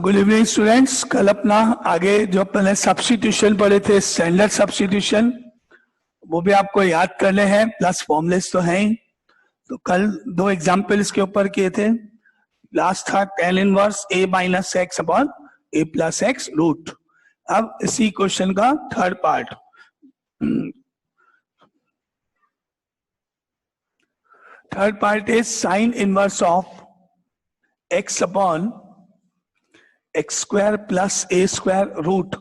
Good evening students. कल अपना आगे जो अपने सब्स्टिट्यूशन पढ़े थे, स्टैंडर्ड सब्स्टिट्यूशन, वो भी आपको याद करने हैं, प्लस फॉर्मुलेस तो हैं ही। तो कल दो एग्जाम्पल इसके ऊपर किए थे। लास्ट था tan inverse a minus x upon a plus x root. अब इसी क्वेश्चन का third part, is sine inverse of x upon x square plus a square root.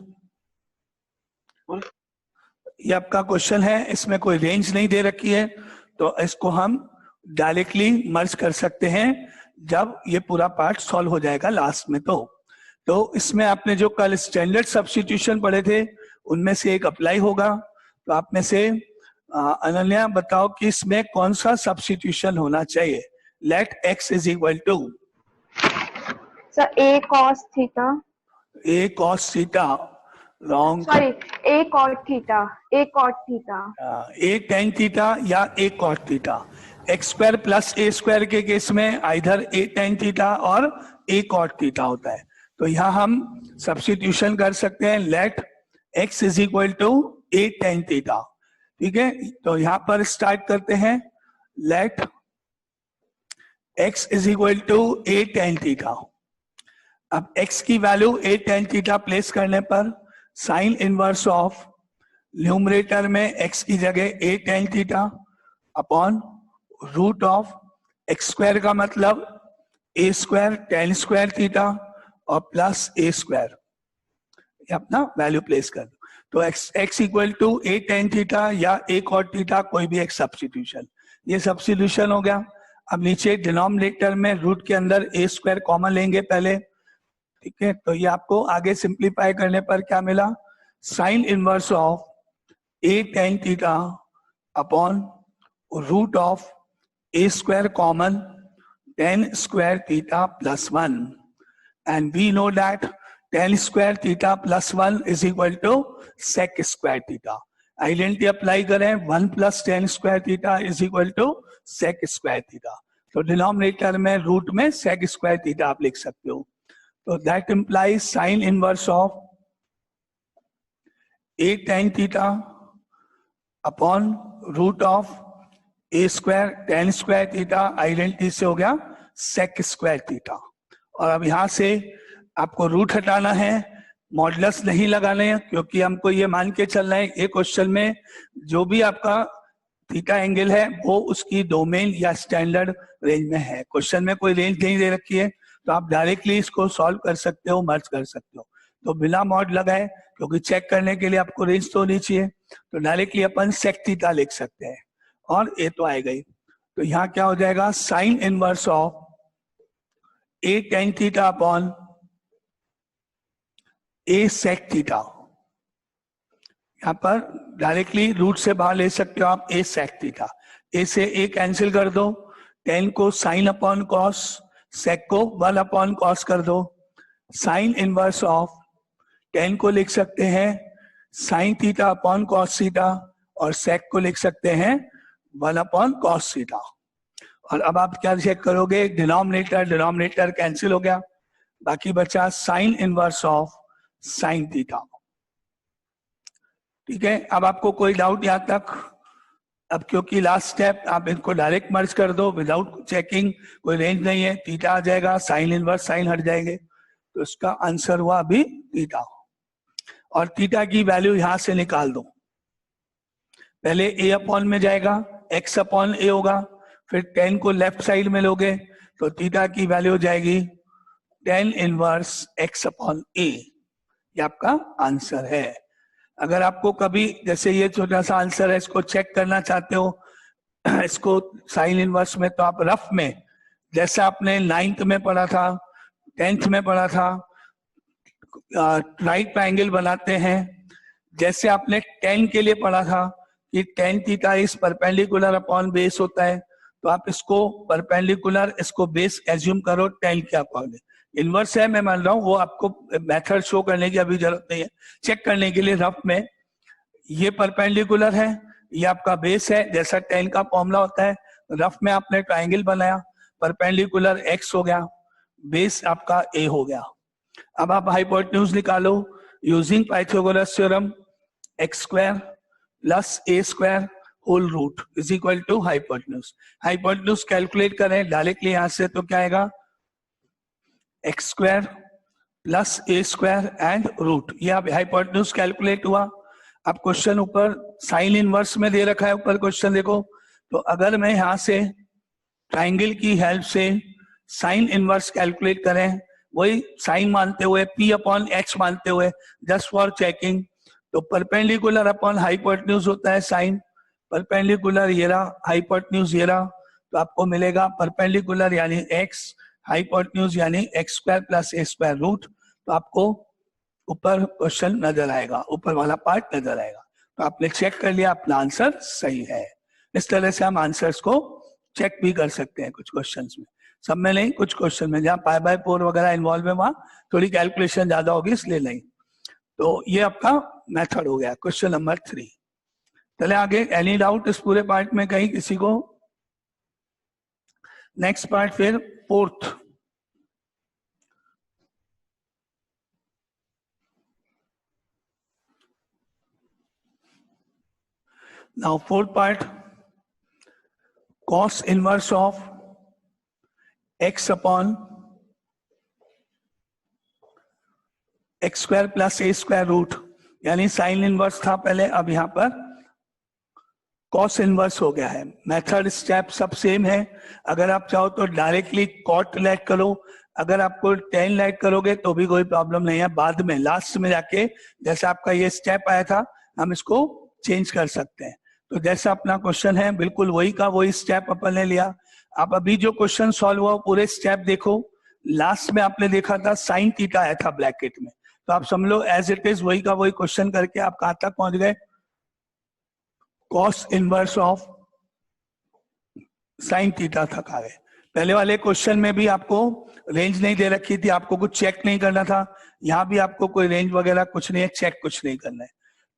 ये आपका क्वेश्चन है, इसमें कोई रेंज नहीं दे रखी है, तो इसको हम डायरेक्टली मर्ज कर सकते हैं जब ये पूरा पार्ट सॉल्व हो जाएगा लास्ट में। तो इसमें आपने जो कल स्टैंडर्ड सब्स्टिट्यूशन पढ़े थे उनमें से एक अप्लाई होगा। तो आप में से अनन्या बताओ कि इसमें कौन सा सब्स्टिट्यूशन होना चाहिए। Let x is equal to sir a cos theta, a cos theta, wrong, sorry a cot theta, a cot theta, a tan theta या a cot theta. X square plus a square के case में either a tan theta और a cot theta होता है। तो यहाँ हम substitution कर सकते हैं, let x is equal to a tan theta. ठीक है, तो यहाँ पर स्टार्ट करते हैं, let x is equal to a tan theta. अब x की value a tan theta place करने पर साइन इनवर्स ऑफ न्यूमरेटर में x की जगह a tan theta upon root of x square का मतलब a square tan square theta और प्लस a स्क्वायर, अपना वैल्यू प्लेस कर दो। तो x equal to a tan theta या a cot थीटा, कोई भी एक सब्स्टिट्यूशन। ये सब्स्टिट्यूशन हो गया। अब नीचे डिनोमिनेटर में रूट के अंदर a स्क्वायर कॉमन लेंगे पहले। ठीक है, तो ये आपको आगे सिंप्लीफाई करने पर क्या मिला, sine inverse of a tan theta upon root of a square common tan square theta plus 1, and we know that tan square theta plus 1 is equal to sec square theta. Identity apply करें, 1 plus tan square theta is equal to sec square theta. तो denominator में root में sec square theta आप लिख सकते हो। तो that implies sine inverse of a tan theta upon root of a square tan square theta, identity से हो गया sec स्क्वायर थीटा। और अब यहां से आपको रूट हटाना है, मॉडुलस नहीं लगाने हैं, क्योंकि हमको ये मान के चलना है ये क्वेश्चन में जो भी आपका थीटा एंगल है वो उसकी डोमेन या स्टैंडर्ड रेंज में है। क्वेश्चन में कोई रेंज नहीं दे रखी है, तो आप डायरेक्टली इसको सॉल्व कर सकते हो, मर्ज कर सकते हो। तो बिना मॉड लगाए, क्योंकि चेक करने के लिए आपको रेंज तो होनी चाहिए, तो डायरेक्टली अपन सेक थीटा लिख सकते हैं और ए तो आएगा ही। तो यहाँ क्या हो जाएगा, sign inverse of a tan theta upon a sec theta. यहाँ पर डायरेक्टली रूट से बाहर ले सकते हो आप a sec थीटा। a से a कैंसिल कर दो, tan को साइन अपॉन कॉस, sec को 1 अपॉन कॉस कर दो। साइन इनवर्स ऑफ tan को लिख सकते हैं sine theta upon cos theta और sec को लिख सकते हैं 1 अपॉन कॉस थीटा। और अब आप क्या चेक करोगे, डिनोमिनेटर कैंसिल हो गया, बाकी बचा sign inverse of sine theta. ठीक है, अब आपको कोई डाउट यहाँ तक? अब क्योंकि लास्ट स्टेप, आप इनको डायरेक्ट मर्ज कर दो विदाउट चेकिंग, कोई रेंज नहीं है, थीटा आ जाएगा, साइन इनवर्स साइन हट जाएंगे, तो इसका आंसर हुआ अभी थीटा। और थीटा की वैल्यू यहां से निकाल दो, पहले a अपॉन में जाएगा, x अपॉन a होगा, फिर tan को लेफ्ट साइड में लोगे तो थीटा की वैल्यू हो जाएगी tan inverse x upon a। ये आपका आंसर है। अगर आपको कभी जैसे ये छोटा सा आंसर है, इसको चेक करना चाहते हो इसको साइन इनवर्स में, तो आप रफ में जैसे आपने 9th में पढ़ा था, 10th में पढ़ा था, राइट ट्रायंगल बनाते हैं, जैसे आपने tan के लिए पढ़ा था कि tan theta is perpendicular upon base होता है, तो आप इसको परपेंडिकुलर, इसको बेस एज्यूम करो tan के अकॉर्डिंग। इनवर्स है मैं मान रहा हूँ, वो आपको मेथड शो करने की अभी जरूरत नहीं है, चेक करने के लिए रफ में ये परपेंडिकुलर है, ये आपका बेस है, जैसा tan का फॉर्मूला होता है। रफ में आपने ट्रायंगल बनाया, परपेंडिकुलर x हो गया, बेस आपका a हो गया। अब आप हाइपोटेन्यूज निकालो using Pythagoras theorem, x square plus a square whole root is equal to hypotenuse. Hypotenuse calculate करें डायरेक्टली यहां से, तो क्या आएगा, x square plus a square and root. ये अब हाइपोटेन्यूज कैलकुलेट हुआ। अब क्वेश्चन ऊपर साइन इनवर्स में दे रखा है, ऊपर क्वेश्चन देखो, तो अगर मैं यहां से ट्राइंगल की हेल्प से साइन इनवर्स कैलकुलेट करें, वही साइन मानते हुए पी अपॉन एच मानते हुए, जस्ट फॉर चेकिंग, तो परपेंडिकुलर अपॉन हाइपोटेन्यूज होता है साइन, परपेंडिकुलर ये रहा, हाइपोटेन्यूज ये रहा, तो आपको मिलेगा परपेंडिकुलर यानी एक्स, हाइपोटेन्यूज यानी x square plus a square root. तो आपको ऊपर क्वेश्चन नजर आएगा, ऊपर वाला पार्ट नजर आएगा। तो आपने चेक कर लिया, अपना आंसर सही है। इस तरह से हम आंसर्स को चेक भी कर सकते हैं कुछ क्वेश्चंस में, सब में नहीं, कुछ क्वेश्चन में जहाँ पाई बाय 4 वगैरह इन्वॉल्व है वहां थोड़ी कैलकुलेशन ज्यादा होगी, इसलिए नहीं। तो ये आपका मेथड हो गया क्वेश्चन नंबर 3। चले आगे, एनी डाउट इस पूरे पार्ट में कहीं किसी को? नेक्स्ट पार्ट फिर 4th। Now 4th part, cos inverse of x upon x square plus a square root, यानी साइन इनवर्स था पहले, अब यहां पर कॉस इनवर्स हो गया है। मेथड स्टेप सब सेम है। अगर आप चाहो तो डायरेक्टली कॉट लेट करो, अगर आपको टेन लेट करोगे तो भी कोई प्रॉब्लम नहीं है, बाद में लास्ट में जाके जैसे आपका ये स्टेप आया था हम इसको चेंज कर सकते हैं। तो जैसा अपना क्वेश्चन है बिल्कुल वही का वही स्टेप अपन ने लिया। आप अभी जो क्वेश्चन सॉल्व हुआ पूरे स्टेप देखो, लास्ट में आपने देखा था साइन थीटा आया था ब्रैकेट में, तो आप समझ लो एज इट इज वही का वही क्वेश्चन करके आप कहां तक पहुंच गए, cos inverse of sine theta तक आ गए। पहले वाले क्वेश्चन में भी आपको रेंज नहीं दे रखी थी, आपको कुछ चेक नहीं करना था, यहाँ भी आपको कोई रेंज वगैरह कुछ नहीं है, चेक कुछ नहीं करना है।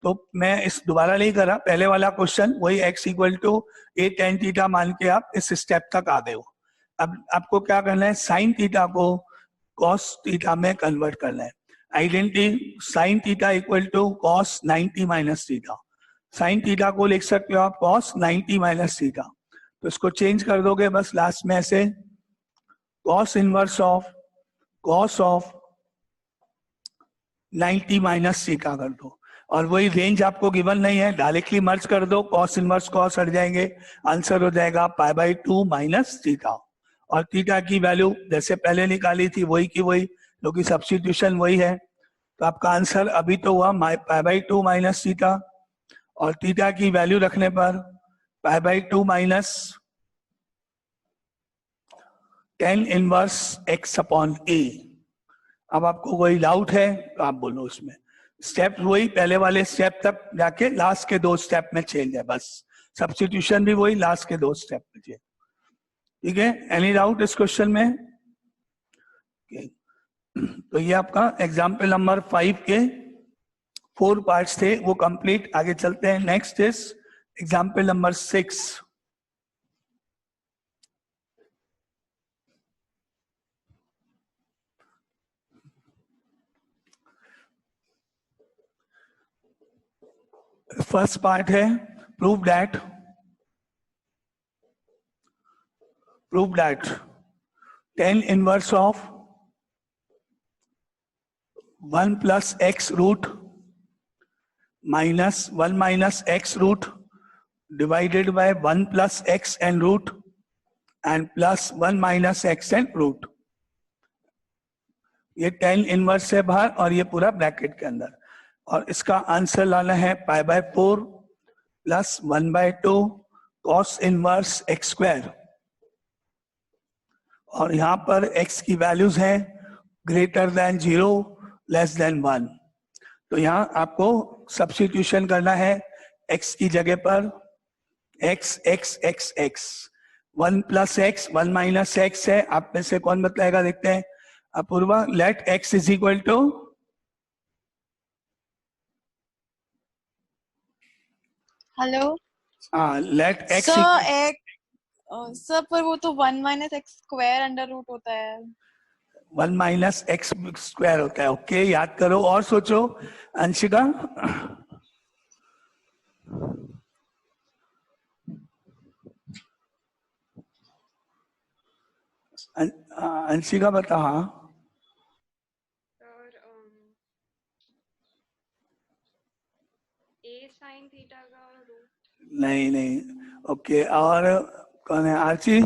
तो मैं इस दोबारा नहीं कर रहा, पहले वाला क्वेश्चन वही x equal to a tan theta मान के आप इस स्टेप तक आ गए हो। अब आपको क्या करना है, साइन थीटा को कॉस थीटा में कन्वर्ट करना है। Identity sine theta equal to cos 90 minus theta, sine theta को लिख सकते हो आप कॉस 90 माइनस थीटा, तो इसको चेंज कर दोगे बस लास्ट में ऐसे, cos inverse of 90 minus theta कर दो, और वही रेंज आपको गिवन नहीं है, डायरेक्टली मर्ज कर दो, कॉस इनवर्स कॉस हट जाएंगे, आंसर हो जाएगा पाई बाई 2 माइनस थीटा। और थीटा की वैल्यू जैसे पहले निकाली थी वही की वही, क्योंकि सब्स्टिट्यूशन वही है, तो आपका आंसर अभी तो हुआ पाई बाई 2 माइनस थीटा, और थीटा की वैल्यू रखने पर pi by 2 minus ten inverse X upon A. अब आपको कोई डाउट है तो आप बोलो, उसमें स्टेप वही पहले वाले स्टेप तक जाके लास्ट के 2 स्टेप में चेंज है, बस सब्स्टिट्यूशन भी वही, लास्ट के 2 स्टेप में चेंज। ठीक है, एनी डाउट इस क्वेश्चन में? तो ये आपका एग्जाम्पल नंबर 5 के 4 पार्ट्स थे, वो कंप्लीट। आगे चलते हैं, next is example number 6। First part है prove that tan inverse of 1 plus x root minus 1 minus x root divided by 1 plus X end root and plus 1 minus X end root. ये tan inverse है बाहर और ये पूरा bracket के अंदर, और इसका आंसर लाना है pi by 4 plus 1 by 2 cos inverse x square, और यहां पर x की वैल्यूज हैं ग्रेटर देन 0 लेस देन 1, तो यहां आपको सब्स्टिट्यूशन करना है x की जगह पर x x x x, 1 plus x 1 minus x है, आप में से कौन बताएगा, देखते हैं। Apoorva, let x is equal to, hello let x sir, एक सर पर वो तो 1 minus x square under root होता है। 1 माइनस एक्स स्क्वायर होता है। ओके, याद करो और सोचो। अंशिका, अंशिका बता। हाँ, सर ए साइन थीटा का रूट। नहीं नहीं। ओके, और कौन है? आरची।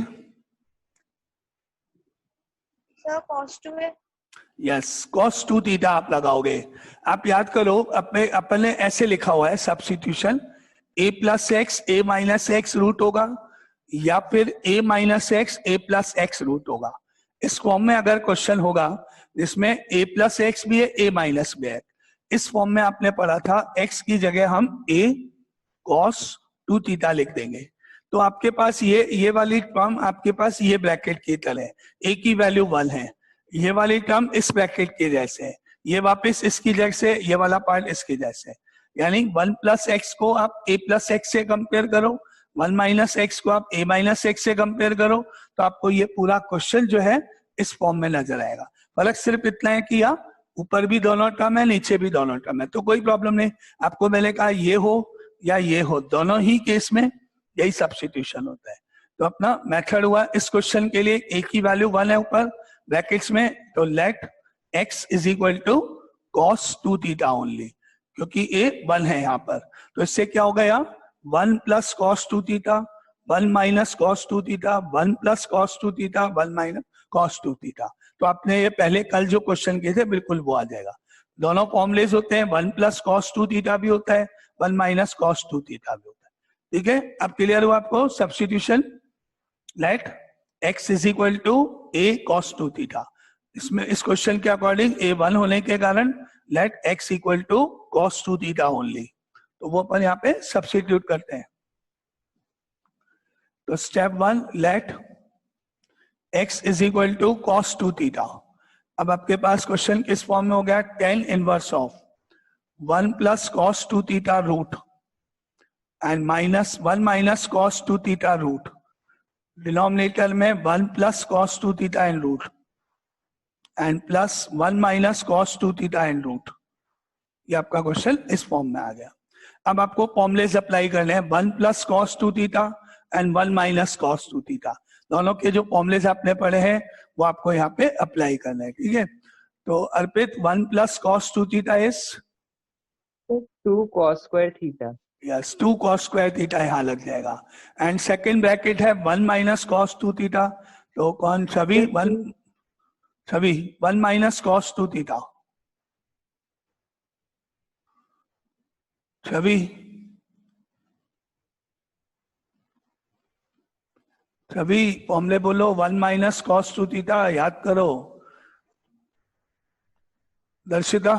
सर cos 2 है। यस, cos 2 थीटा आप लगाओगे। आप याद करो, अपन ने ऐसे लिखा हुआ है substitution, a plus x a minus x root होगा, या फिर a minus x a plus x root होगा। इस फॉर्म में अगर क्वेश्चन होगा जिसमें a प्लस एक्स भी है a माइनस भी है, इस फॉर्म में आपने पढ़ा था x की जगह हम a cos 2 थीटा लिख देंगे। तो आपके पास ये वाली टर्म आपके पास ये ब्रैकेट की तरह है, a की वैल्यू 1 है, ये वाली टर्म इस ब्रैकेट के जैसे है, ये वापस इसकी जैसे, ये वाला पार्ट इसके जैसे। यानी 1 प्लस एक्स को आप a प्लस एक्स से कंपेयर करो, 1 माइनस एक्स को आप a माइनस एक्स से कंपेयर करो, तो आपको ये पूरा क्वेश्चन जो है इस फॉर्म में नजर आएगा। फर्क सिर्फ इतना है कि आप ऊपर भी दोनों टर्म है, नीचे भी दोनों टर्म है, तो कोई प्रॉब्लम नहीं। आपको मैंने कहा ये हो या ये हो, दोनों ही केस में यही सब्स्टिट्यूशन होता है। तो अपना मेथड हुआ इस क्वेश्चन के लिए, a की वैल्यू 1 है ऊपर ब्रैकेट्स में, तो let x is equal to cos 2 theta only, क्योंकि a 1 है यहाँ पर। तो इससे क्या हो गया? 1 plus cos 2 theta, 1 minus cos 2 theta, 1 plus cos 2 theta, 1 minus cos 2 theta. तो आपने ये पहले कल जो क्वेश्चन किए थे बिल्कुल वो आ जाएगा। दोनों फॉर्मुलेज होते हैं, 1 प्लस cos 2 थीटा भी होता है, 1 माइनस cos 2 थीटा भी होता है। ठीक है, अब क्लियर हुआ आपको substitution? Let x is equal to a cos 2 theta. इसमें इस क्वेश्चन के अकॉर्डिंग a 1 होने के कारण let x equal to cos 2 theta only, तो वो अपन यहाँ पे सब्स्टिट्यूट करते हैं। तो step 1, let x is equal to cos 2 theta. अब आपके पास क्वेश्चन किस फॉर्म में हो गया? tan inverse of 1 plus cos 2 theta root and minus 1 minus cos 2 theta root, denominator में 1 plus cos 2 theta in root and plus 1 minus cos 2 theta in root. ये आपका question इस फॉर्म में आ गया। अब आपको फॉर्मुलेज अप्लाई करने हैं, 1 plus cos 2 theta and 1 minus cos 2 theta. दोनों के जो फॉर्मुलेज आपने पढ़े हैं वो आपको यहाँ पे अप्लाई करना है। ठीक है, तो अर्पित 1 plus cos 2 theta is 2 cos square theta। Yes, 2 cos square theta यहाँ लग जाएगा। एंड सेकेंड ब्रैकेट है 1 माइनस cos 2 थीटा, तो कौन? छवि 1 माइनस cos 2 थीटा। छवि फॉर्मूले बोलो, 1 माइनस cos 2 थीटा याद करो। दर्शिता?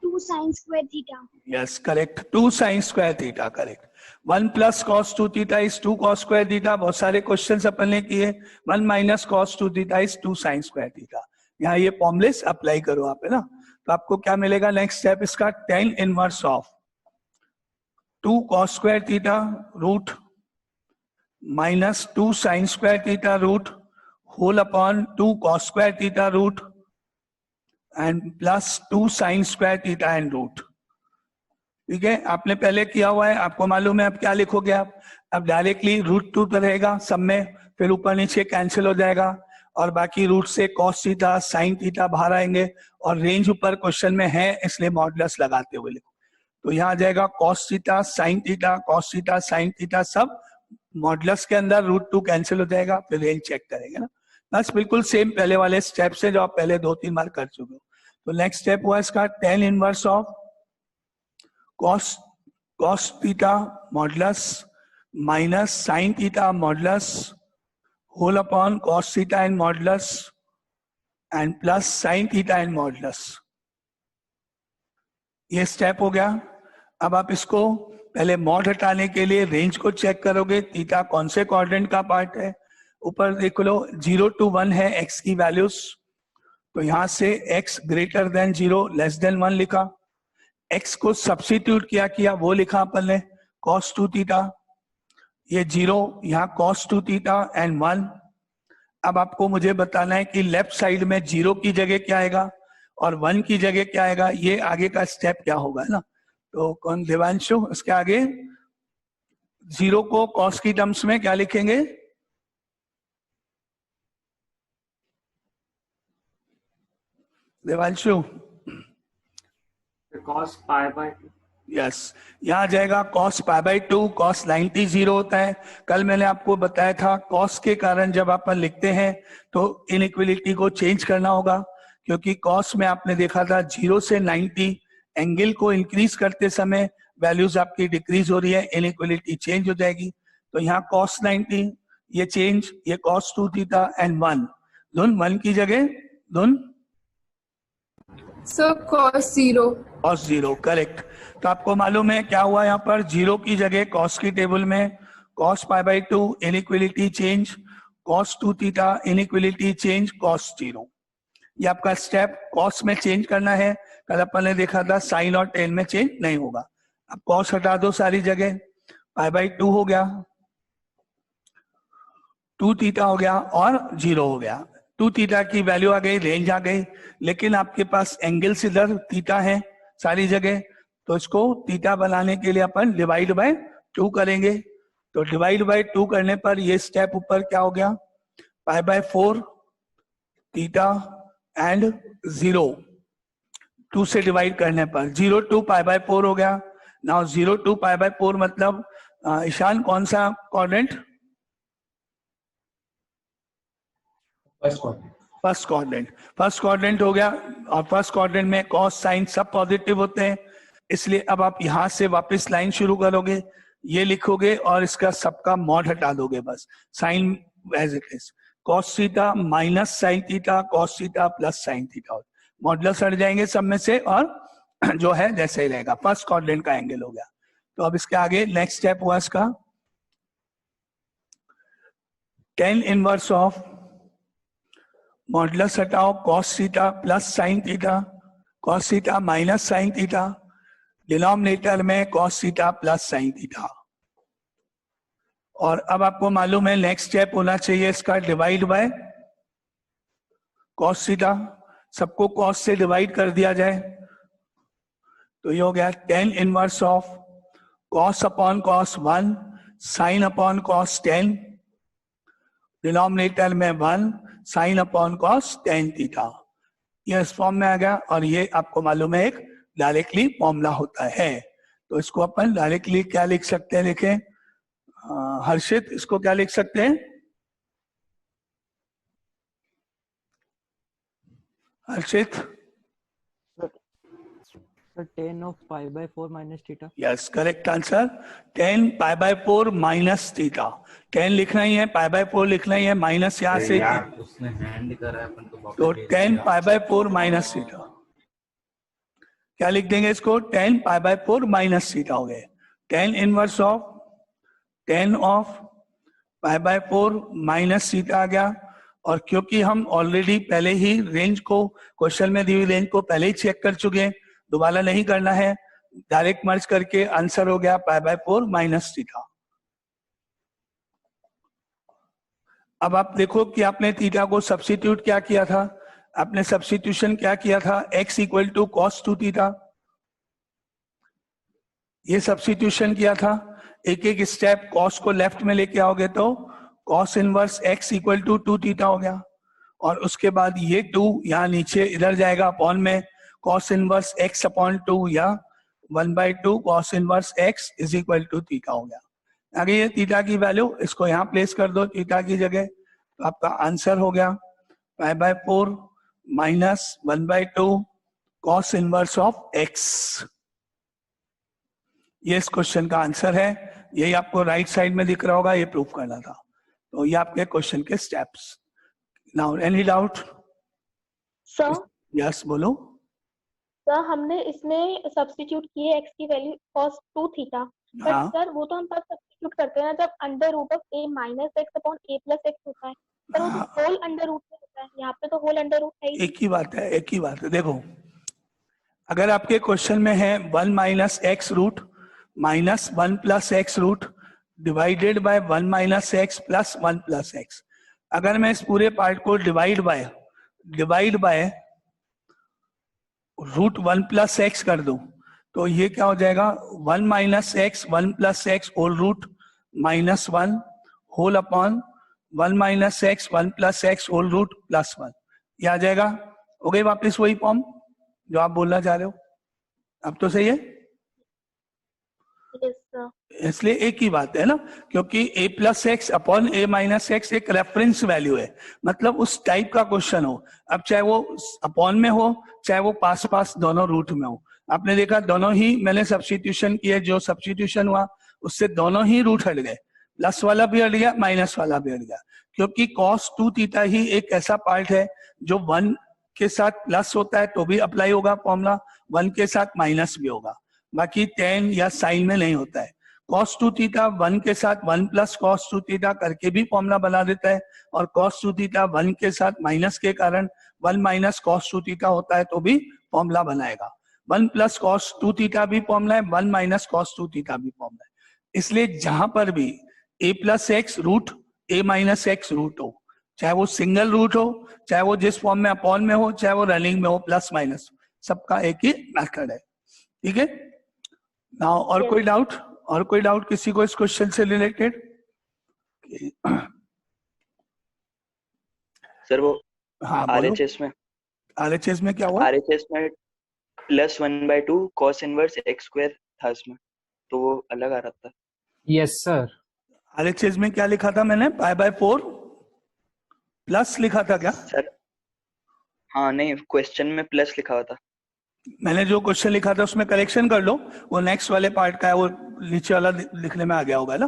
2 sin square theta। Yes, correct, 2 sin square theta, correct. 1 plus cos 2 theta is 2 cos square theta, बहुत सारे क्वेश्चंस अपन ने किए। 1 minus cos 2 theta is 2 sin square theta. यहाँ ये फॉर्मुलेस अप्लाई करो आप, है ना। तो आपको क्या मिलेगा नेक्स्ट स्टेप इसका? tan inverse of 2 cos square theta root minus 2 sin square theta root whole upon 2 cos square theta root and plus 2 sin square theta and root. ठीक है, आपने पहले किया हुआ है, आपको मालूम है। अब क्या लिखोगे आप? अब डायरेक्टली रूट 2 तो रहेगा सब में, फिर ऊपर नीचे कैंसिल हो जाएगा और बाकी रूट से cos थीटा sin थीटा बाहर आएंगे, और रेंज ऊपर क्वेश्चन में है इसलिए मॉडुलस लगाते हुए लिखो। तो यहाँ आ जाएगा cos theta sin theta, cos theta sin theta, सब मॉडुलस के अंदर, रूट 2 कैंसिल हो जाएगा, फिर रेंज चेक करेंगे ना। बस बिल्कुल सेम पहले वाले स्टेप से जो आप पहले 2-3 बार कर चुके हो। तो नेक्स्ट स्टेप हुआ इसका tan inverse of cos theta modulus minus sin theta modulus whole upon cos theta and modulus and plus sin theta and modulus. ये स्टेप हो गया। अब आप इसको पहले मॉड हटाने के लिए रेंज को चेक करोगे, थीटा कौन से क्वाड्रेंट का पार्ट है। ऊपर देख लो 0 to 1 है x की वैल्यूज, तो यहां से x greater than 0 less than 1 लिखा, x को सब्स्टिट्यूट किया वो लिखा अपन ने cos 2 थीटा, ये 0 यहाँ cos 2 थीटा एंड 1। अब आपको मुझे बताना है कि लेफ्ट साइड में 0 की जगह क्या आएगा और 1 की जगह क्या आएगा, ये आगे का स्टेप क्या होगा, है ना। तो कौन, देवांशु, इसके आगे 0 को कॉस की टर्म्स में क्या लिखेंगे? Devanshu, cos pi by 2. Yes, यहाँ आ जाएगा cos पाई बाई 2, cos 90 0 होता है। कल मैंने आपको बताया था cos के कारण जब अपन लिखते हैं तो इनइक्वलिटी को चेंज करना होगा, क्योंकि cos में आपने देखा था 0 से 90 एंगल को इंक्रीज करते समय वैल्यूज आपकी डिक्रीज हो रही है, इनइक्वलिटी चेंज हो जाएगी। तो यहाँ cos 90 ये चेंज, ये cos 2 थीटा एंड 1, धुन 1 की जगह धुन सर cos 0. cos 0, correct. तो आपको मालूम है क्या हुआ यहाँ पर, 0 की जगह cos की टेबल में cos pi by 2 inequality change, cos 2 theta inequality change, cos 0। ये आपका स्टेप cos में चेंज करना है। कल अपन ने देखा था साइन और टेन में चेंज नहीं होगा। अब cos हटा दो सारी जगह, पाई बाई 2 हो गया, 2 थीटा हो गया और 0 हो गया। 2 थीटा की वैल्यू आ गई, रेंज आ गई, लेकिन आपके पास एंगल्स इधर थीटा है सारी जगह, तो इसको थीटा बनाने के लिए अपन डिवाइड बाय 2 करेंगे। तो डिवाइड बाय 2 करने पर ये स्टेप ऊपर क्या हो गया, पाई बाय 4 थीटा एंड 0, 2 से डिवाइड करने पर 0 टू पाई बाय 4 हो गया। नाउ 0 टू पाई बाय 4 मतलब ईशान कौन सा quadrant? First quadrant. First quadrant हो गया, और फर्स्ट क्वाड्रेंट में कॉस साइन सब पॉजिटिव होते हैं, इसलिए अब आप यहां से वापस लाइन शुरू करोगे, ये लिखोगे और इसका सबका मॉड हटा दोगे, बस sine as it is, cos theta minus sine theta, cos theta plus sine theta, modulus हट जाएंगे सब में से और जो है जैसे ही रहेगा। फर्स्ट क्वाड्रेंट का एंगल हो गया। तो अब इसके आगे नेक्स्ट स्टेप हुआ इसका tan इनवर्स ऑफ मॉडुलस हटाओ cos theta plus sine theta, cos theta minus sine theta, denominator में cos theta plus sine theta. और अब आपको मालूम है नेक्स्ट स्टेप होना चाहिए इसका डिवाइड बाय cos थीटा, सबको cos से डिवाइड कर दिया जाए, तो ये हो गया tan inverse of cos upon cos 1 sine upon cos 10, denominator में 1 sine upon cos tan theta. ये इस फॉर्म में आ गया, और ये आपको मालूम है एक डायरेक्टली फॉर्मूला होता है। तो इसको अपन डायरेक्टली क्या लिख सकते हैं, देखें हर्षित, इसको क्या लिख सकते हैं? हर्षित, tan of pi by 4 minus theta. Yes correct answer, tan pi by 4 minus theta. tan लिखना ही है, पाई बाय 4 लिखना ही है, माइनस यहाँ से, उसने हैंड करा है अपन तो tan pi by 4 minus theta. क्या लिख देंगे इसको, tan pi by 4 minus theta हो गए। tan inverse of tan of pi by 4 minus theta आ गया। और क्योंकि हम ऑलरेडी पहले ही रेंज को, क्वेश्चन में दी हुई रेंज को पहले ही चेक कर चुके हैं, दोबारा नहीं करना है, डायरेक्ट मर्ज करके आंसर हो गया पाई बाय 4 माइनस थीटा। अब आप देखो कि आपने थीटा को सब्स्टिट्यूट क्या किया था, आपने सब्स्टिट्यूशन क्या किया था, x equal to cos 2 theta, ये सब्स्टिट्यूशन किया था। एक एक स्टेप cos को लेफ्ट में लेके आओगे तो cos inverse x equal to 2 theta हो गया, और उसके बाद ये 2 यहाँ नीचे इधर जाएगा अपॉन में cos इनवर्स x अपॉन 2, या 1/2 cos inverse x is equal to theta हो गया। आगे ये थीटा की वैल्यू, इसको यहाँ प्लेस कर दो थीटा की जगह, तो आपका आंसर हो गया पाई by 4 minus 1/2 cos inverse of x। ये इस क्वेश्चन का आंसर है, यही आपको राइट साइड में दिख रहा होगा, ये प्रूफ करना था। तो ये आपके क्वेश्चन के steps. Now any doubt? Sir yes बोलो। सर हमने इसमें सब्स्टिट्यूट किए x की वैल्यू cos 2 थीटा, बट हाँ। सर वो तो हम तब सब्स्टिट्यूट करते हैं ना जब under root of a minus x upon a plus x होता है, सर वो तो होल अंडर रूट में होता है, यहाँ पे तो होल अंडर रूट है ही। एक ही बात है, एक ही बात है। देखो अगर आपके क्वेश्चन में है 1 minus x root minus 1 plus x root divided by 1 minus x plus 1 plus x, अगर मैं इस पूरे पार्ट को डिवाइड बाय √1 + x कर दूं तो ये क्या हो जाएगा 1 - x 1 + x whole root -1 whole upon 1 - x 1 + x whole root +1 ये आ जाएगा। हो गई वापस वही फॉर्म जो आप बोलना चाह रहे हो। अब तो सही है। Yes sir. इसलिए एक ही बात है ना, क्योंकि a+x अपॉन a-x एक रेफरेंस वैल्यू है, मतलब उस टाइप का क्वेश्चन हो। अब चाहे वो अपॉन में हो चाहे वो पास पास दोनों रूट में हो, आपने देखा दोनों ही मैंने सब्स्टिट्यूशन किए, जो सब्स्टिट्यूशन हुआ उससे दोनों ही रूट हट गए, प्लस वाला भी हट गया माइनस वाला भी हट गया, क्योंकि cos 2 थीटा ही एक ऐसा पार्ट है जो 1 के साथ प्लस होता है तो भी अप्लाई होगा फॉर्मूला, 1 के साथ माइनस भी होगा, बाकी tan या साइन में नहीं होता है। cos 2 थीटा 1 के साथ 1 + cos 2 थीटा करके भी फॉर्मूला बना देता है, और cos 2 थीटा 1 के साथ माइनस के कारण 1 - cos 2 थीटा होता है तो भी फॉर्मूला बनाएगा। 1 + cos 2 थीटा भी फॉर्मूला है, 1 - cos 2 थीटा भी फॉर्मूला है। इसलिए जहां पर भी a+x रूट a-x रूट हो, चाहे वो सिंगल रूट हो, चाहे वो जिस फॉर्म में अपॉन में हो, चाहे वो रनिंग में हो प्लस माइनस, सबका एक ही मेथड है। ठीक है नाउ, और Yes. कोई डाउट? और कोई डाउट किसी को इस क्वेश्चन से रिलेटेड? सर वो हाँ बोलो। RHS में RHS में क्या हुआ? RHS में +1/2 cos इनवर्स x² था इसमें, तो वो अलग आ रहा था। Yes sir. RHS में क्या लिखा था मैंने? π/4 प्लस लिखा था क्या? सर हाँ नहीं, क्वेश्चन में प्लस लिखा हुआ था। मैंने जो क्वेश्चन लिखा था उसमें करेक्शन कर लो, वो नेक्स्ट वाले पार्ट का है, वो नीचे वाला लिखने में आ गया होगा ना।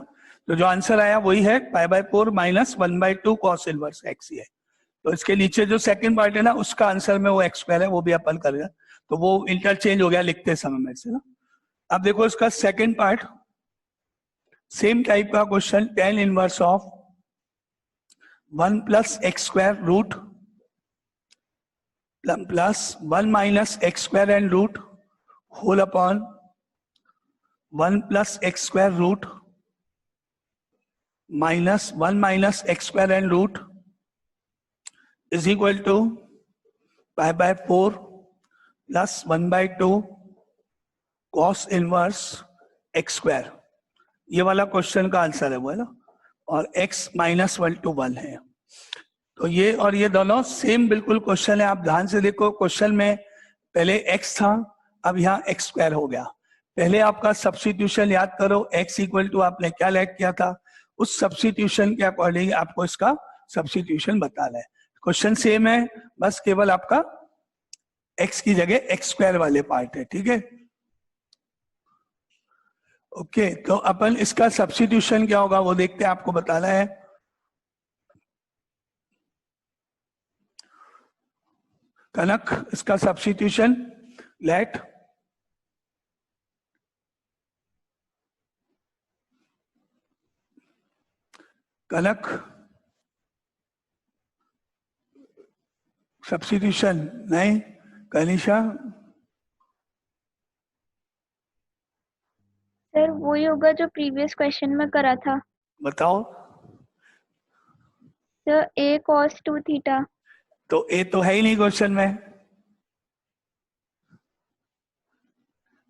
तो जो आंसर आया वही है π/4 - 1/2 cos इनवर्स x ही है। तो इसके नीचे जो सेकंड पार्ट है ना उसका आंसर में वो x² है, वो भी अपन करेगा, तो वो इंटरचेंज हो गया लिखते समय मेरे से ना। अब देखो इसका सेकंड पार्ट, सेम टाइप का question, tan inverse of 1 + x² root plus 1 - x² end root whole upon 1 + x² root minus 1 - x² end root is equal to π/4 plus 1/2 cos inverse x²। ये वाला क्वेश्चन का आंसर है वो है ना, और x -1 to 1 है। तो ये और ये दोनों सेम बिल्कुल क्वेश्चन है, आप ध्यान से देखो। क्वेश्चन में पहले x था, अब यहाँ x² हो गया। पहले आपका सब्स्टिट्यूशन याद करो, x इक्वल टू आपने क्या लेट किया था, उस सब्स्टिट्यूशन के अकॉर्डिंग आपको इसका सब्स्टिट्यूशन बताना है। क्वेश्चन सेम है, बस केवल आपका x की जगह x² वाले पार्ट है। ठीक है ओके, तो अपन इसका सब्स्टिट्यूशन क्या होगा वो देखते हैं, आपको बताना है। कनक, इसका सब्स्टिट्यूशन लेट कनक, सब्स्टिट्यूशन नहीं, कनिशा सर वही होगा जो प्रीवियस क्वेश्चन में करा था बताओ। Sir a cos 2 theta. तो ए तो है ही नहीं क्वेश्चन में,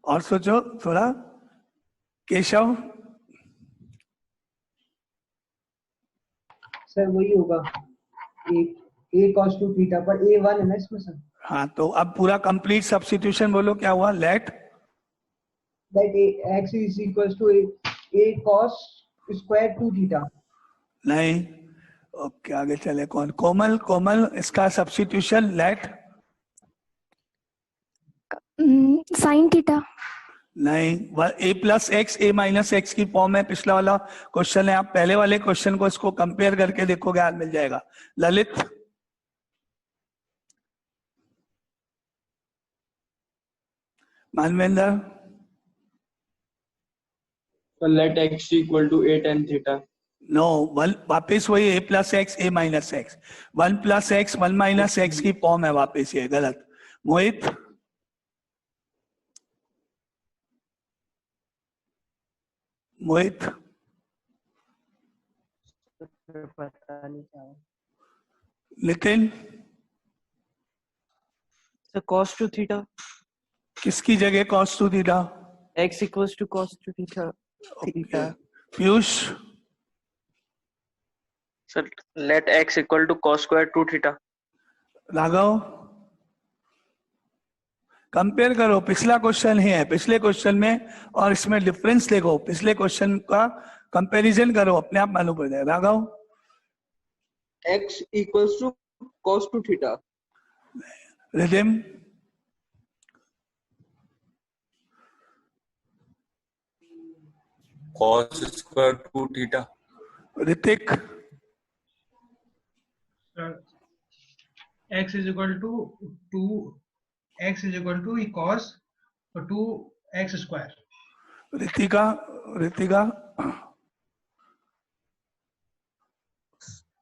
और सोचो थोड़ा। केशव, सर वही होगा a cos 2 थीटा पर a1 है ना इसमें सर। हाँ तो अब पूरा कंप्लीट सब्स्टिट्यूशन बोलो क्या हुआ। Let that x is equals to a cos square 2 theta. नहीं, ओके आगे चले। कौन? कोमल, कोमल इसका सब्स्टिट्यूशन लेट साइन थीटा। नहीं, a+x a-x की फॉर्म है, पिछला वाला क्वेश्चन है। आप पहले वाले क्वेश्चन को इसको कंपेयर करके देखोगे, याद मिल जाएगा। Lalit, Manvendra, let x equal to a tan theta। No, वापिस वही a+x a-x, 1 + x 1 - x की फॉर्म है वापिस, ये गलत। मोहित, मोहित पता नहीं क्या है। नितिन सर cos 2 theta, किसकी जगह cos 2 theta? x equals to cos 2 theta. Theta. Piyush Sir, let x equal to cos square 2 theta. Raghav compare करो, पिछला क्वेश्चन ही है, पिछले क्वेश्चन में और इसमें डिफरेंस देखो, पिछले क्वेश्चन का कंपैरिजन करो, अपने आप मालूम पड़ जाएगा। Raghav X equals to cos 2 theta. Rhythm cos square 2 theta. Hrithik x is equal to 2x is equal to cos 2x square. Ritika Ritika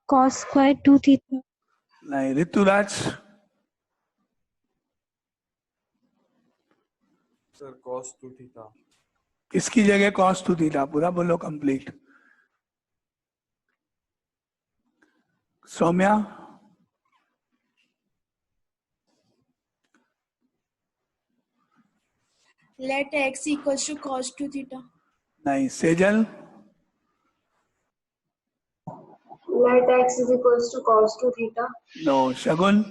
cos square 2 theta. नहीं, ऋतुराज Sir, cos 2 theta. किसकी जगह cos 2 थीटा? पूरा बोलो complete. Saumya Let x equals to cos 2 theta. नहीं, Sejal Let x is equals to cos 2 theta. No, Shagun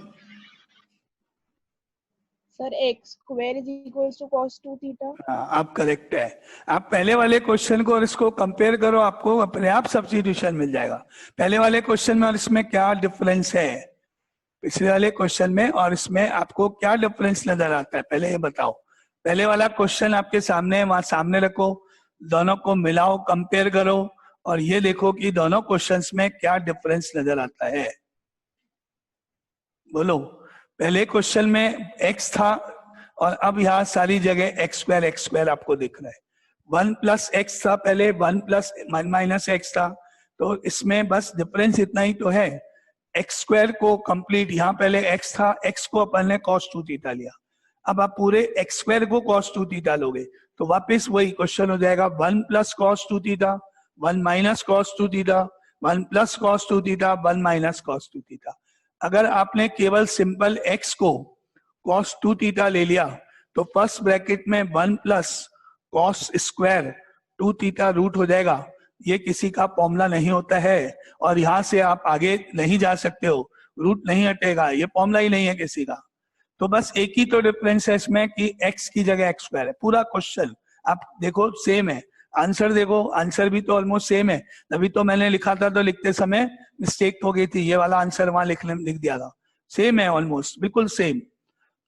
sir x square is equals to cos 2 theta. हाँ, आप correct है। आप पहले वाले क्वेश्चन को और इसको कंपेयर करो, आपको अपने आप सब्स्टिट्यूशन मिल जाएगा। पहले वाले क्वेश्चन में और इसमें क्या डिफरेंस है, पिछले वाले क्वेश्चन में और इसमें आपको क्या डिफरेंस नजर आता है, पहले ये बताओ। पहले वाला क्वेश्चन आपके सामने है, वहां सामने रखो, दोनों को मिलाओ, कंपेयर करो और ये देखो कि दोनों क्वेश्चंस में क्या डिफरेंस नजर आता है। बोलो, पहले क्वेश्चन में x था और अब यहाँ सारी जगह x स्क्वायर आपको दिख रहा है। 1 प्लस एक्स था पहले, 1 प्लस माइनस एक्स था, तो इसमें बस डिफरेंस इतना ही तो है। x स्क्वायर को कंप्लीट, यहाँ पहले x था, x को अपन ने cos 2 थीटा लिया, अब आप पूरे x स्क्वायर को cos 2 थीटा लोगे तो वापस वही क्वेश्चन हो जाएगा 1 plus cos 2 theta, 1 minus cos 2 theta, 1 plus cos 2 theta, 1 minus cos 2 theta. अगर आपने केवल सिंपल x को cos 2 थीटा ले लिया तो फर्स्ट ब्रैकेट में 1 plus cos square 2 theta root हो जाएगा। ये किसी का फॉर्मूला नहीं होता है और यहाँ से आप आगे नहीं जा सकते हो, रूट नहीं हटेगा, ये फॉर्मूला ही नहीं है किसी का। तो बस एक ही तो डिफरेंस है इसमें कि x की जगह x स्क्वायर है। पूरा क्वेश्चन आप देखो सेम है, आंसर देखो, आंसर भी तो ऑलमोस्ट सेम है। तभी तो मैंने लिखा था तो लिखते समय मिस्टेक हो गई थी, ये वाला आंसर वहां लिख दिया था। सेम है, ऑलमोस्ट बिल्कुल सेम।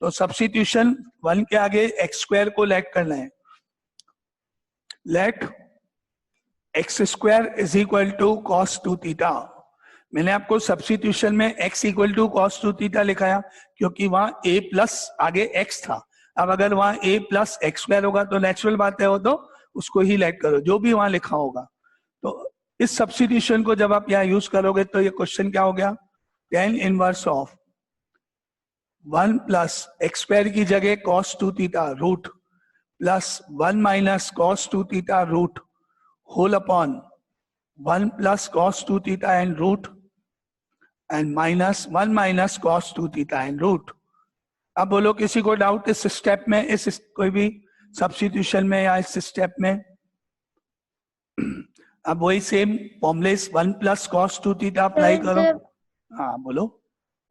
तो सब्स्टिट्यूशन 1 के आगे एक्स स्क्वायर को लेट करना है। Let x square is equal to cos 2 theta. मैंने आपको सब्स्टिट्यूशन में x equal to cos 2 theta लिखाया क्योंकि वहां a प्लस आगे x था। अब अगर वहां a प्लस एक्स स्क्वायर होगा तो नेचुरल बात है, वो तो उसको ही लेट करो जो भी वहां लिखा होगा। तो इस सब्स्टिट्यूशन को जब आप यहाँ यूज करोगे तो ये क्वेश्चन क्या हो गया, tan inverse of 1 plus x square की जगह cos 2 theta root plus 1 minus cos 2 theta root whole upon 1 plus cos 2 theta and root and minus 1 minus cos 2 theta and root. अब बोलो किसी को डाउट इस स्टेप में, इस कोई भी सब्स्टिट्यूशन में या इस स्टेप में? अब वही सेम फॉर्मूले 1 प्लस cos 2 थीटा अप्लाई करो। हाँ बोलो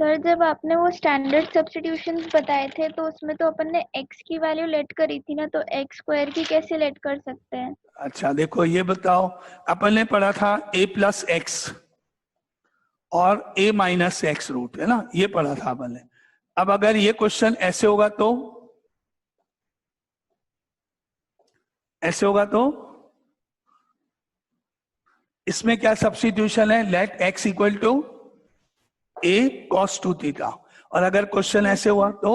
सर, जब आपने वो स्टैंडर्ड सब्स्टिट्यूशंस बताए थे तो उसमें तो अपन ने x की वैल्यू लेट करी थी ना, तो x स्क्वायर की कैसे लेट कर सकते हैं? अच्छा देखो ये बताओ, अपन ने पढ़ा था a प्लस एक्स और a माइनस एक्स रूट, है ना, ये पढ़ा था अपन ने। अब अगर ये क्वेश्चन ऐसे होगा तो ऐसे होगा तो इसमें क्या सब्स्टिट्यूशन है, let x equal to a cos 2 theta. और अगर क्वेश्चन ऐसे हुआ तो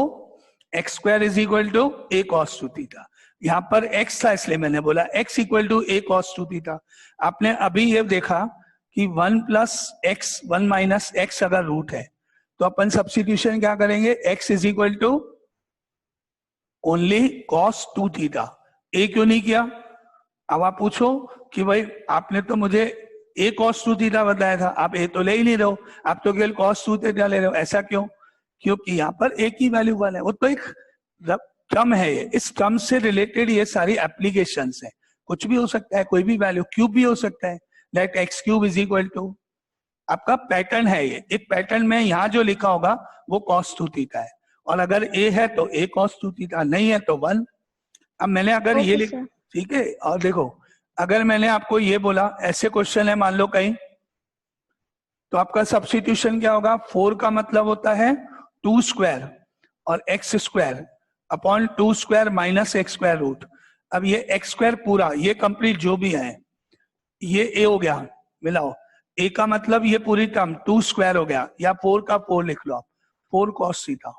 x square is equal to a cos 2 theta. यहाँ पर x था इसलिए मैंने बोला x equal to a cos 2 theta. आपने अभी ये देखा कि 1 प्लस एक्स 1 माइनस एक्स अगर रूट है तो अपन सब्स्टिट्यूशन क्या करेंगे, x is equal to only cos 2 theta. a क्यों नहीं किया? अब आप पूछो कि भाई आपने तो मुझे ए कॉस 2 थीटा बताया था, आप ए तो ले ही नहीं रहे हो, आप तो केवल कॉस 2 थीटा ले रहे हो। ऐसा क्यों? क्योंकि यहाँ पर ए की वैल्यू 1 है, वो तो एक टर्म है ये, इस टर्म से रिलेटेड ये सारी एप्लीकेशंस है। कुछ भी हो सकता है, कोई भी वैल्यू, क्यूब भी हो सकता है, let x cube is equal to, आपका पैटर्न है ये। एक पैटर्न में यहाँ जो लिखा होगा वो cos 2 थीटा है, और अगर a है तो a cos 2 थीटा, नहीं है तो 1। अब मैंने अगर ये लिख, ठीक है, और देखो अगर मैंने आपको ये बोला ऐसे क्वेश्चन है मान लो कहीं, तो आपका सब्स्टिट्यूशन क्या होगा? 4 का मतलब होता है 2 स्क्वायर और x square upon 2 square minus x square root. अब ये x स्क्वायर पूरा, ये कंप्लीट जो भी है, ये a हो गया, मिलाओ, a का मतलब ये पूरी टर्म 2 स्क्वायर हो गया, या 4 का 4 लिख लो आप, 4 cos थीटा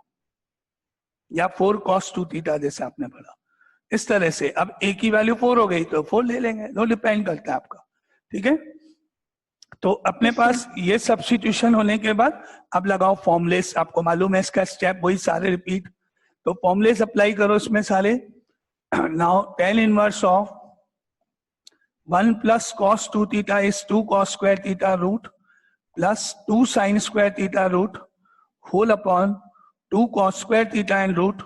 या 4 cos 2 थीटा जैसे आपने पढ़ा, इस तरह से। अब a की वैल्यू 4 हो गई तो 4 ले लेंगे, नो डिपेंड करता है आपका, ठीक है। तो अपने पास ये सब्स्टिट्यूशन होने के बाद अब लगाओ फॉर्मुलेस, आपको मालूम है इसका स्टेप वही सारे रिपीट, तो फॉर्मुलेस अप्लाई करो इसमें सारे। Now tan inverse of 1 plus cos 2 theta is 2 cos square theta root plus 2 sin square theta root whole upon 2 cos square theta and root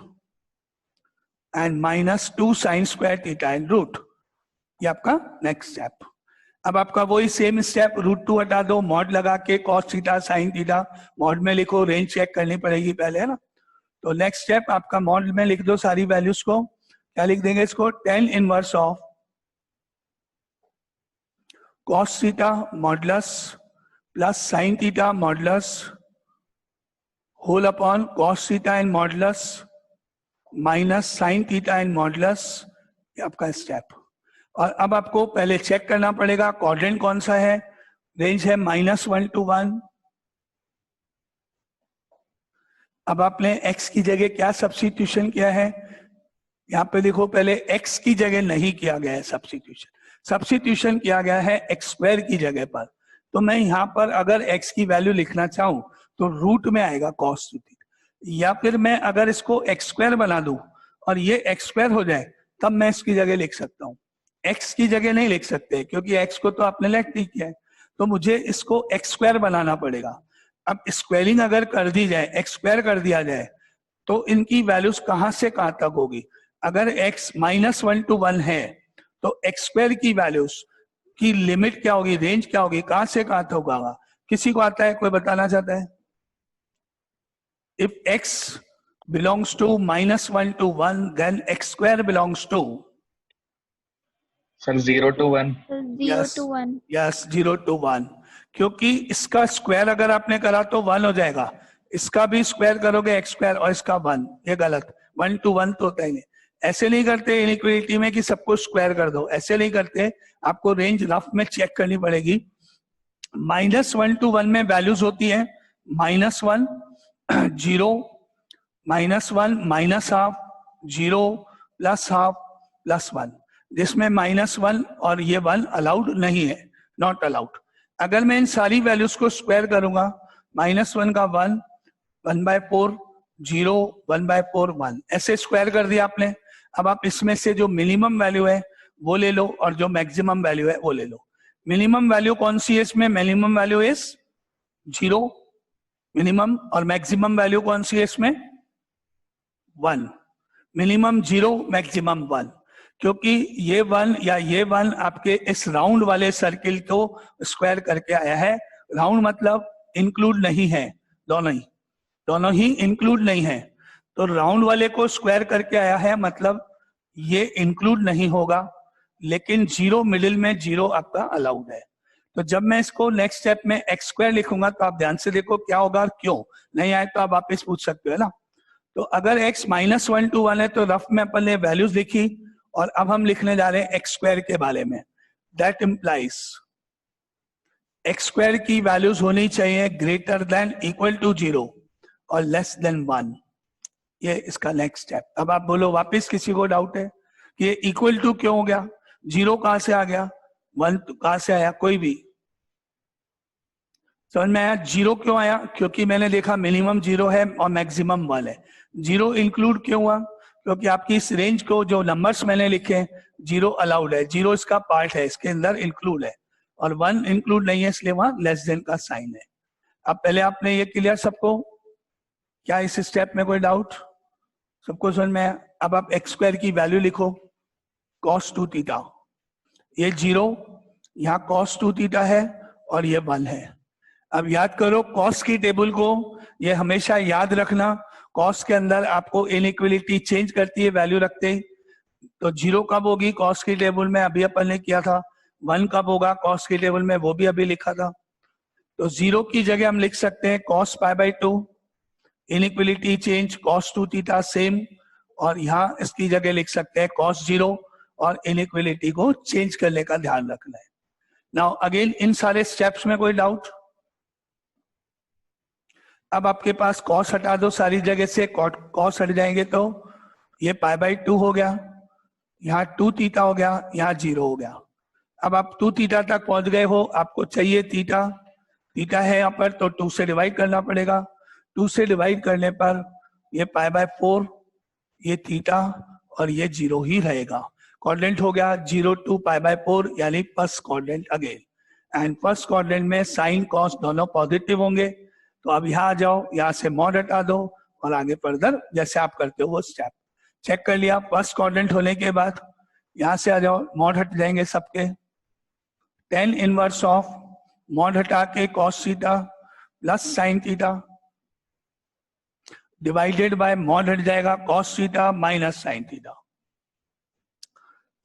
and minus 2 sin square theta and root। ये आपका next step. अब आपका वही same step, √2 हटा दो, mod लगा के cos theta sin theta mod में लिखो, रेंज चेक करनी पड़ेगी पहले, है ना। तो नेक्स्ट स्टेप आपका मॉड में लिख दो सारी वैल्यूज को, क्या लिख देंगे इसको? tan inverse of cos theta modulus plus sin theta modulus whole upon cos theta and modulus minus sin theta and modulus, ये आपका स्टेप। और अब आपको पहले चेक करना पड़ेगा क्वाड्रेंट कौन सा है, रेंज है -1 to 1। अब आपने x की जगह क्या सब्स्टिट्यूशन किया है? यहाँ पे देखो, पहले x की जगह नहीं किया गया है सब्स्टिट्यूशन, सब्स्टिट्यूशन किया गया है x स्क्वायर की जगह पर। तो मैं यहाँ पर अगर x की वैल्यू लिखना चाहूं तो रूट में आएगा cos 2 थीटा, या फिर मैं अगर इसको x स्क्वायर बना दूं और ये x स्क्वायर हो जाए तब मैं इसकी जगह लिख सकता हूँ। x की जगह नहीं लिख सकते क्योंकि x को तो आपने लेट नहीं किया है, तो मुझे इसको x स्क्वायर बनाना पड़ेगा। अब स्क्वायरिंग अगर कर दी जाए, x स्क्वायर कर दिया जाए, तो इनकी वैल्यूज कहां से कहां तक होगी? अगर x -1 to 1 है तो x स्क्वायर की वैल्यूज की लिमिट क्या होगी, रेंज क्या होगी, कहां से कहां तक होगा? किसी को आता है, कोई बताना चाहता है? If x belongs to -1 to 1 then x square belongs to sir 0 to 1। 0 to 1। Yes 0 to 1, क्योंकि इसका स्क्वायर अगर आपने करा तो 1 हो जाएगा, इसका भी स्क्वायर करोगे x स्क्वायर और इसका 1, ये गलत, 1 to 1 तो होता ही नहीं। ऐसे नहीं करते इनइक्वालिटी में कि सबको स्क्वायर कर दो, ऐसे नहीं करते, आपको रेंज रफ में चेक करनी पड़ेगी। -1 to 1 में वैल्यूज होती है -1 0 -1 -½ 0 +½ +1, जिसमें -1 और ये 1 अलाउड नहीं है, नॉट अलाउड। अगर मैं इन सारी वैल्यूज को स्क्वायर करूंगा, -1 का 1 1/4 0 1/4 1, ऐसे स्क्वायर कर दिया आपने। अब आप इसमें से जो मिनिमम वैल्यू है वो ले लो और जो मैक्सिमम वैल्यू है वो ले लो। मिनिमम वैल्यू कौन सी है इसमें? मिनिमम वैल्यू इज 0 मिनिमम, और मैक्सिमम वैल्यू कौन सी है इसमें? 1। मिनिमम 0 मैक्सिमम 1, क्योंकि ये 1 या ये 1 आपके इस राउंड वाले सर्किल को स्क्वायर करके आया है। राउंड मतलब इंक्लूड नहीं है, दोनों ही इंक्लूड नहीं है, तो राउंड वाले को स्क्वायर करके आया है, मतलब ये इंक्लूड नहीं होगा, लेकिन 0 मिडिल में 0 आपका अलाउड है। तो जब मैं इसको नेक्स्ट स्टेप में x स्क्वायर लिखूंगा तो आप ध्यान से देखो क्या होगा और क्यों नहीं आए तो आप वापस पूछ सकते हो ना। तो अगर x -1 to 1 है तो रफ में अपन ने वैल्यूज लिखी, और अब हम लिखने जा रहे हैं x स्क्वायर के बारे में। दैट इम्प्लाइज x स्क्वायर की वैल्यूज होनी चाहिए ग्रेटर देन इक्वल टू 0 और लेस देन 1, ये इसका नेक्स्ट स्टेप। अब आप बोलो वापस, किसी को डाउट है कि ये इक्वल टू क्यों हो गया, 0 कहां से आ गया, 1 कहां से आया? कोई भी समझ में आया? 0 क्यों आया? क्योंकि मैंने देखा मिनिमम 0 है और मैक्सिमम 1 है। 0 इंक्लूड क्यों हुआ? क्योंकि आपकी इस रेंज को जो नंबर्स मैंने लिखे 0 अलाउड है, 0 इसका पार्ट है, इसके अंदर इंक्लूड है। और 1 इंक्लूड नहीं है इसलिए वहां लेस देन का साइन है। अब पहले आपने ये क्लियर सबको, क्या इस स्टेप में कोई डाउट? सबको समझ में आया? अब आप एक्स स्क्वायर की वैल्यू लिखो cos 2 थीटा, ये 0, यहाँ cos 2 थीटा है और ये 1 है। अब याद करो cos की टेबल को, ये हमेशा याद रखना, cos के अंदर आपको इनइक्वलिटी चेंज करती है वैल्यू रखते ही। तो 0 कब होगी cos की टेबल में, अभी अपन ने किया था। 1 कब होगा cos की टेबल में, वो भी अभी लिखा था। तो 0 की जगह हम लिख सकते हैं cos π/2, inequality change cos 2 theta same, और यहाँ इसकी जगह लिख सकते हैं cos 0, और इनइक्वलिटी को चेंज करने का ध्यान रखना है। नाउ अगेन इन सारे स्टेप्स में कोई डाउट? अब आपके पास cos हटा दो सारी जगह से, cos हट जाएंगे तो ये π/2 हो गया, यहाँ 2 थीटा हो गया, यहाँ 0 हो गया। अब आप 2 थीटा तक पहुंच गए हो, आपको चाहिए थीटा, थीटा है यहाँ पर तो 2 से डिवाइड करना पड़ेगा। 2 से डिवाइड करने पर ये π/4, ये थीटा और ये 0 ही रहेगा। क्वाड्रेंट हो गया 0 to π/4, यानी first quadrant again. And first quadrant में साइन कॉस दोनों पॉजिटिव होंगे। तो अब यहाँ आ जाओ, यहाँ से मॉड हटा दो और आगे फर्दर जैसे आप करते हो वो स्टेप चेक कर लिया। फर्स्ट क्वाड्रेंट होने के बाद यहाँ से आ जाओ, मॉड हट जाएंगे सबके। tan इनवर्स ऑफ मॉड हटा के cos theta plus sine theta divided by mod हट जाएगा cos theta minus sine theta.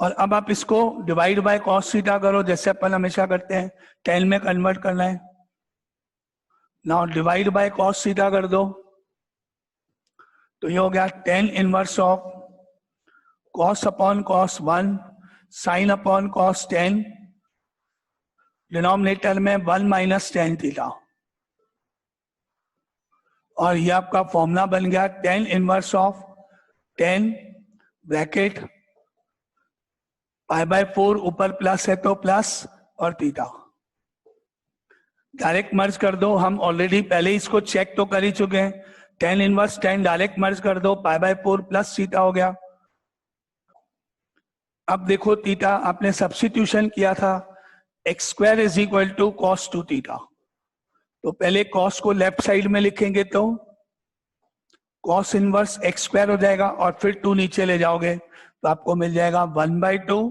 और अब आप इसको डिवाइड बाय cos थीटा करो जैसे अपन हमेशा करते हैं, tan में कन्वर्ट करना है। Now divide by cos theta कर दो तो ये हो गया tan inverse of cos upon cos 1 sine upon cos 10, denominator में 1 माइनस tan थीटा, और ये आपका फॉर्मूला बन गया tan इनवर्स ऑफ 10 ब्रैकेट π/4 ऊपर प्लस है तो प्लस और थीटा। डायरेक्ट मर्ज कर दो, हम ऑलरेडी पहले इसको चेक तो कर ही चुके हैं। tan इनवर्स 10 डायरेक्ट मर्ज कर दो, π/4 प्लस थीटा हो गया। अब देखो थीटा आपने सब्स्टिट्यूशन किया था, x square is equal to cos 2 theta. तो पहले cos को लेफ्ट साइड में लिखेंगे तो cos इनवर्स एक्स स्क्वायर हो जाएगा, और फिर 2 नीचे ले जाओगे तो आपको मिल जाएगा 1/2